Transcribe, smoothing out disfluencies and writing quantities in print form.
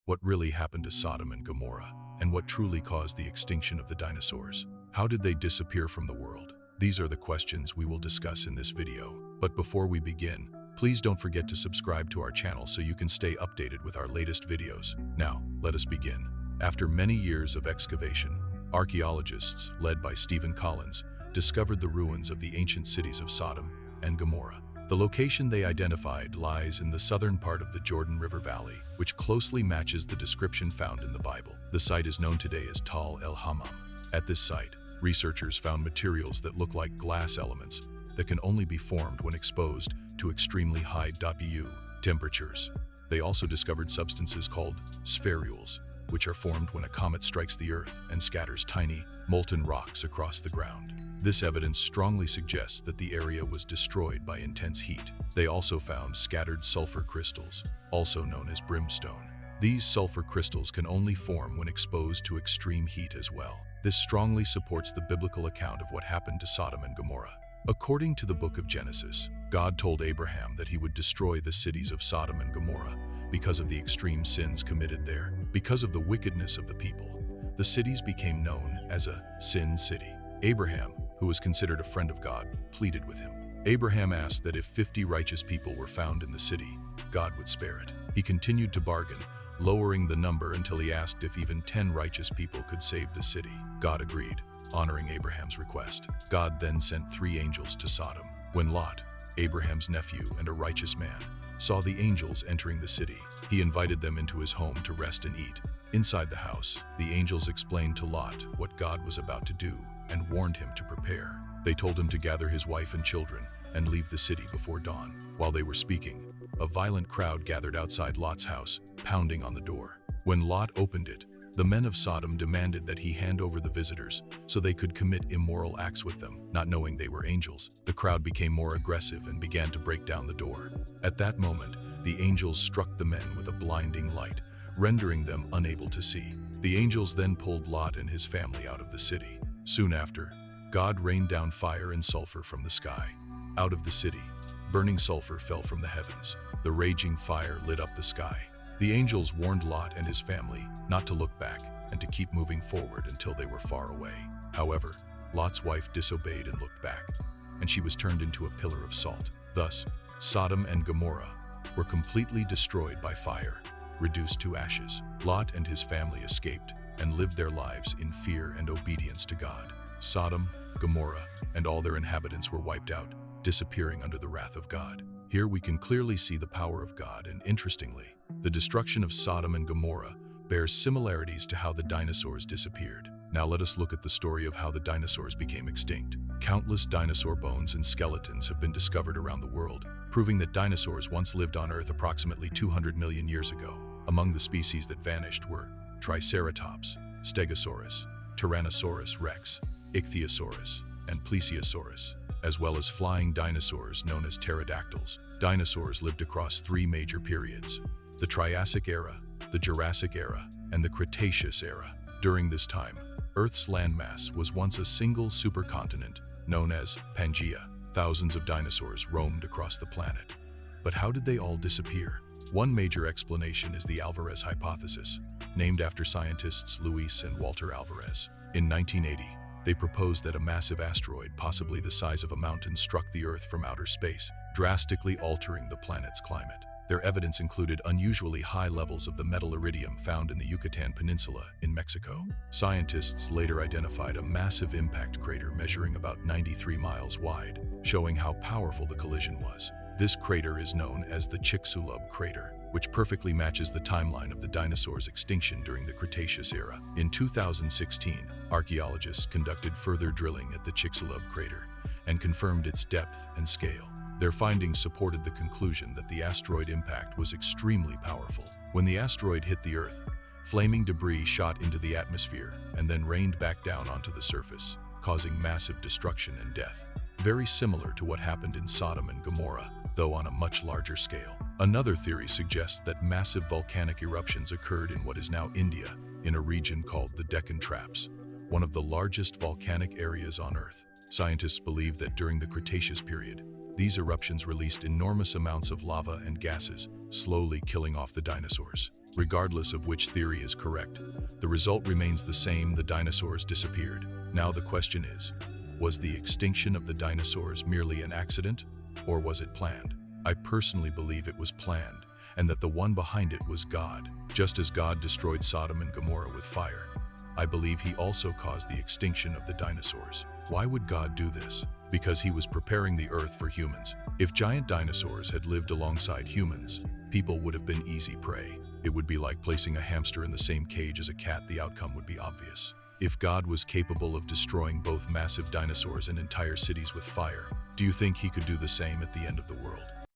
What really happened to Sodom and Gomorrah? And what truly caused the extinction of the dinosaurs? How did they disappear from the world? These are the questions we will discuss in this video. But before we begin, please don't forget to subscribe to our channel so you can stay updated with our latest videos. Now, let us begin. After many years of excavation, archaeologists, led by Stephen Collins, discovered the ruins of the ancient cities of Sodom and Gomorrah. The location they identified lies in the southern part of the Jordan River Valley, which closely matches the description found in the Bible. The site is known today as Tal el-Hammam. At this site, researchers found materials that look like glass elements that can only be formed when exposed to extremely high .Bu temperatures. They also discovered substances called spherules, which are formed when a comet strikes the Earth and scatters tiny, molten rocks across the ground. This evidence strongly suggests that the area was destroyed by intense heat. They also found scattered sulfur crystals, also known as brimstone. These sulfur crystals can only form when exposed to extreme heat as well. This strongly supports the biblical account of what happened to Sodom and Gomorrah. According to the book of Genesis, God told Abraham that he would destroy the cities of Sodom and Gomorrah because of the extreme sins committed there. Because of the wickedness of the people, the cities became known as a sin city. Abraham, who was considered a friend of God, pleaded with him. Abraham asked that if 50 righteous people were found in the city, God would spare it. He continued to bargain, lowering the number until he asked if even 10 righteous people could save the city. God agreed, honoring Abraham's request. God then sent 3 angels to Sodom. When Lot, Abraham's nephew and a righteous man, saw the angels entering the city, he invited them into his home to rest and eat. Inside the house, the angels explained to Lot what God was about to do and warned him to prepare. They told him to gather his wife and children and leave the city before dawn. While they were speaking, a violent crowd gathered outside Lot's house, pounding on the door. When Lot opened it, the men of Sodom demanded that he hand over the visitors so they could commit immoral acts with them, not knowing they were angels. The crowd became more aggressive and began to break down the door. At that moment, the angels struck the men with a blinding light, rendering them unable to see. The angels then pulled Lot and his family out of the city. Soon after, God rained down fire and sulfur from the sky. Out of the city, burning sulfur fell from the heavens. The raging fire lit up the sky. The angels warned Lot and his family not to look back and to keep moving forward until they were far away. However, Lot's wife disobeyed and looked back, and she was turned into a pillar of salt. Thus, Sodom and Gomorrah were completely destroyed by fire, reduced to ashes. Lot and his family escaped and lived their lives in fear and obedience to God. Sodom, Gomorrah, and all their inhabitants were wiped out, disappearing under the wrath of God. Here we can clearly see the power of God, and interestingly, the destruction of Sodom and Gomorrah bears similarities to how the dinosaurs disappeared. Now let us look at the story of how the dinosaurs became extinct. Countless dinosaur bones and skeletons have been discovered around the world, proving that dinosaurs once lived on Earth approximately 200 million years ago. Among the species that vanished were Triceratops, Stegosaurus, Tyrannosaurus rex, Ichthyosaurus, and Plesiosaurus, as well as flying dinosaurs known as pterodactyls. Dinosaurs lived across 3 major periods: the Triassic era, the Jurassic era, and the Cretaceous era. During this time, Earth's landmass was once a single supercontinent known as Pangaea. Thousands of dinosaurs roamed across the planet. But how did they all disappear? One major explanation is the Alvarez hypothesis, named after scientists Luis and Walter Alvarez. In 1980, they proposed that a massive asteroid, possibly the size of a mountain, struck the Earth from outer space, drastically altering the planet's climate. Their evidence included unusually high levels of the metal iridium found in the Yucatan Peninsula in Mexico. Scientists later identified a massive impact crater measuring about 93 miles wide, showing how powerful the collision was. This crater is known as the Chicxulub crater, which perfectly matches the timeline of the dinosaurs' extinction during the Cretaceous era. In 2016, archaeologists conducted further drilling at the Chicxulub crater and confirmed its depth and scale. Their findings supported the conclusion that the asteroid impact was extremely powerful. When the asteroid hit the Earth, flaming debris shot into the atmosphere and then rained back down onto the surface, causing massive destruction and death. Very similar to what happened in Sodom and Gomorrah, though on a much larger scale. Another theory suggests that massive volcanic eruptions occurred in what is now India, in a region called the Deccan Traps, one of the largest volcanic areas on Earth. Scientists believe that during the Cretaceous period, These eruptions released enormous amounts of lava and gases, slowly killing off the dinosaurs. Regardless of which theory is correct, the result remains the same: the dinosaurs disappeared. Now the question is, was the extinction of the dinosaurs merely an accident, or was it planned? I personally believe it was planned, and that the one behind it was God. Just as God destroyed Sodom and Gomorrah with fire, I believe he also caused the extinction of the dinosaurs. Why would God do this? Because he was preparing the earth for humans. If giant dinosaurs had lived alongside humans, people would have been easy prey. It would be like placing a hamster in the same cage as a cat. The outcome would be obvious. If God was capable of destroying both massive dinosaurs and entire cities with fire, do you think he could do the same at the end of the world?